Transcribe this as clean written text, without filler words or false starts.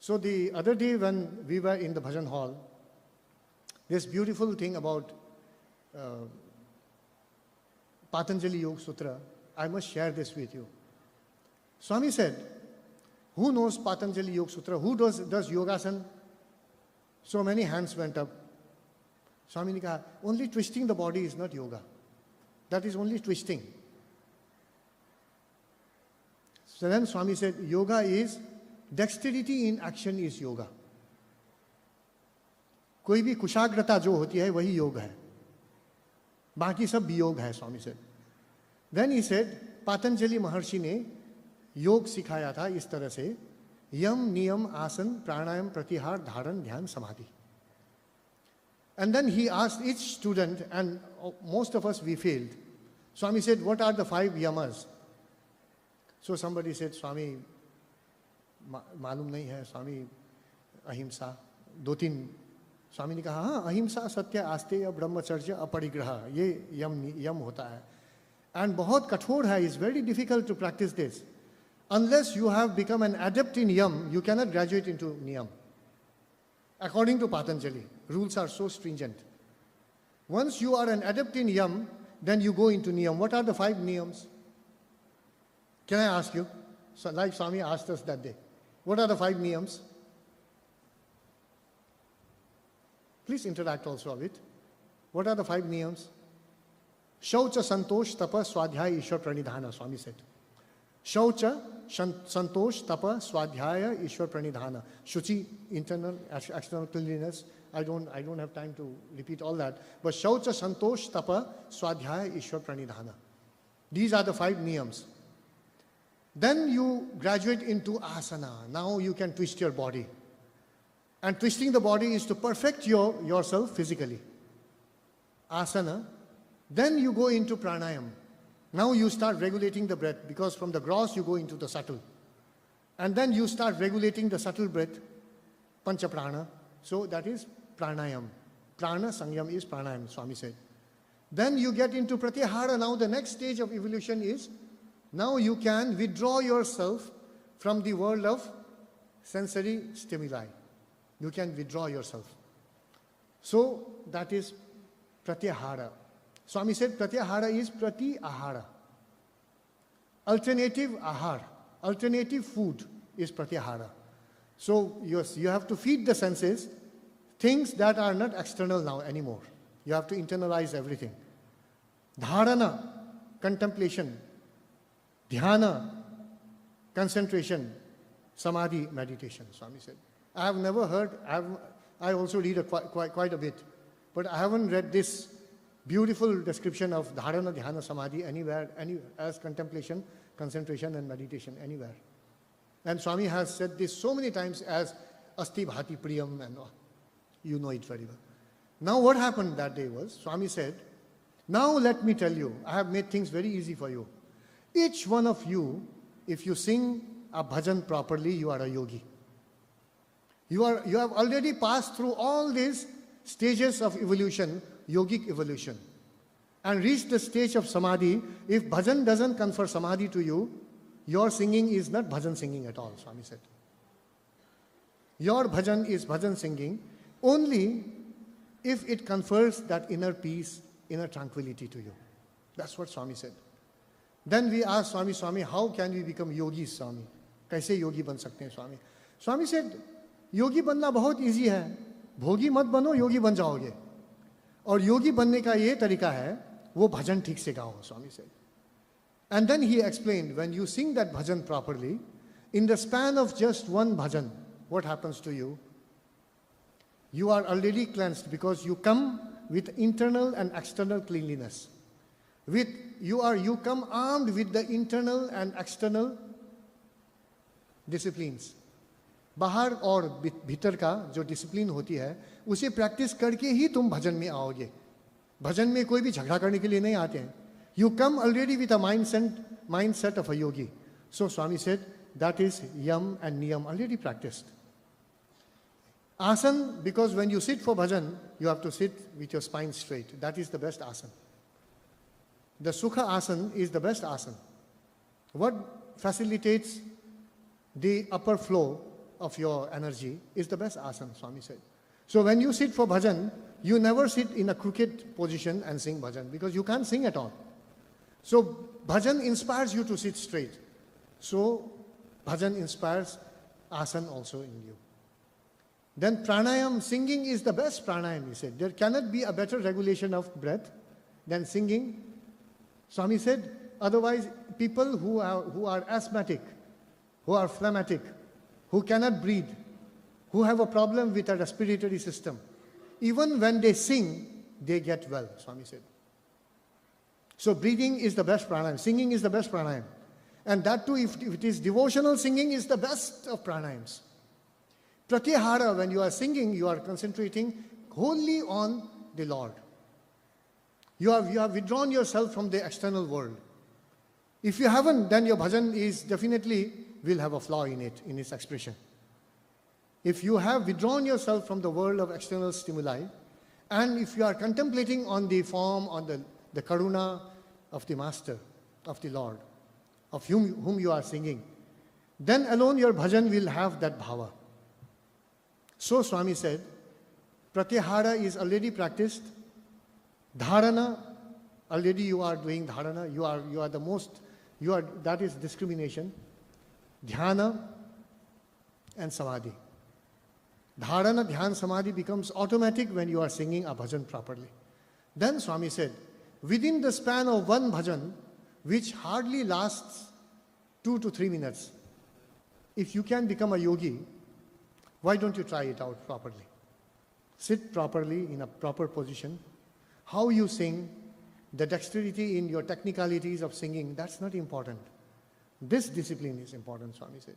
So the other day when we were in the bhajan hall, this beautiful thing about Patanjali Yoga Sutra, I must share this with you. Swami said, who knows Patanjali Yoga Sutra? Who does yogasan? So many hands went up. Swami ne kaha, only twisting the body is not yoga. That is only twisting. So then Swami said, yoga is, dexterity in action is yoga. कोई भी कुशाग्रता जो होती है वही योग है, बाकी सब वियोग है, स्वामी said. Then he said, Patanjali महर्षि ने योग सिखाया था इस तरह से, यम नियम आसन प्राणायाम प्रत्याहार धारण ध्यान समाधि. And then he asked each student, and most of us we failed. Swami said, what are the 5 yamas? So somebody said, Swami, मालूम नहीं है स्वामी, अहिंसा 2-3. स्वामी ने कहा, हाँ, अहिंसा सत्य आस्तेय ब्रह्मचर्य अपरिग्रह, ये यम होता है. And बहुत कठोर है, it's very difficult to practice this. Unless you have become an adept in yam, you cannot graduate into niyam. According to Patanjali, rules are so stringent. Once you are an adept in yam, then you go into niyam. What are the 5 niyams? Can I ask you? So, like Swami asked us that day. What are the 5 niyams? Please interact also with. What are the 5 niyams? Shaucha, Santosh, Tapa, Swadhyaya, Ishwar Pranidhana, Swami said. Shaucha, Santosh, Tapa, Swadhyaya, Ishwar Pranidhana. Shuchi, internal, external cleanliness. I don't have time to repeat all that. But Shaucha, Santosh, Tapa, Swadhyaya, Ishwar Pranidhana. These are the 5 niyams. Then you graduate into asana. Now you can twist your body. And twisting the body is to perfect yourself physically. Asana. Then you go into pranayam. Now you start regulating the breath, because from the gross you go into the subtle. And then you start regulating the subtle breath, pancha prana. So that is pranayam. Prana sangyam is pranayam, Swami said. Then you get into pratyahara. Now the next stage of evolution is, now you can withdraw yourself from the world of sensory stimuli. You can withdraw yourself. So that is pratyahara. Swami said pratyahara is prati ahara. Alternative ahar, alternative food is pratyahara. So you have to feed the senses things that are not external now anymore. You have to internalize everything. Dharana, contemplation. Dhyana, concentration. Samadhi, meditation, Swami said. I have never heard, I also read quite a bit, but I haven't read this beautiful description of dharana, dhyana, samadhi anywhere as contemplation, concentration and meditation anywhere. And Swami has said this so many times as asti bhati priyam, and you know it very well. Now what happened that day was, Swami said, now let me tell you, I have made things very easy for you. Each one of you, if you sing a bhajan properly, you are a yogi. You have already passed through all these stages of evolution, yogic evolution, and reached the stage of samadhi. If bhajan doesn't confer samadhi to you, your singing is not bhajan singing at all, Swami said. Your bhajan is bhajan singing only if it confers that inner peace, inner tranquility to you. That's what Swami said. Then we asked Swami, how can we become yogis, Swami? कैसे योगी बन सकते हैं, Swami? Swami said, योगी बनना बहुत easy है, भोगी मत बनो, योगी बन जाओगे. और योगी बनने का ये तरीका है, वो भजन ठीक से गाओ, Swami said. And then he explained, when you sing that bhajan properly, in the span of just one bhajan, what happens to you? You are already cleansed because you come with internal and external cleanliness. You come armed with the internal and external disciplines. बाहर और भीतर का जो discipline होती है, उसे practice करके ही तुम भजन में आओगे. भजन में कोई भी झगड़ा करने के लिए नहीं आते हैं. You come already with a mindset of a yogi. So Swami said, that is yam and niyam already practiced. Asan, because when you sit for bhajan, you have to sit with your spine straight. That is the best asan. The sukha asan is the best asan. What facilitates the upper flow of your energy is the best asana, Swami said. So when you sit for bhajan, you never sit in a crooked position and sing bhajan, because you can't sing at all. So bhajan inspires you to sit straight. So bhajan inspires asana also in you. Then pranayam, singing is the best pranayam, he said. There cannot be a better regulation of breath than singing. Swami said, otherwise people who are asthmatic, who are phlegmatic, who cannot breathe, who have a problem with a respiratory system, even when they sing, they get well, Swami said. So breathing is the best pranayam, singing is the best pranayam. And that too, if it is devotional singing, is the best of pranayams. Pratyahara, when you are singing, you are concentrating wholly on the Lord. You have withdrawn yourself from the external world. If you haven't, then your bhajan is definitely will have a flaw in it, in its expression. If you have withdrawn yourself from the world of external stimuli, and if you are contemplating on the form, on the karuna of the Master, of the Lord, of whom you are singing, then alone your bhajan will have that bhava. So Swami said, pratyahara is already practiced. Dharana, already you are doing dharana. You are the most, that is discrimination. Dhyana and samadhi. Dharana, dhyan, samadhi becomes automatic when you are singing a bhajan properly. Then Swami said, within the span of one bhajan, which hardly lasts 2 to 3 minutes, if you can become a yogi, why don't you try it out properly? Sit properly in a proper position. How you sing, the dexterity in your technicalities of singing, that's not important. This discipline is important, Swami said.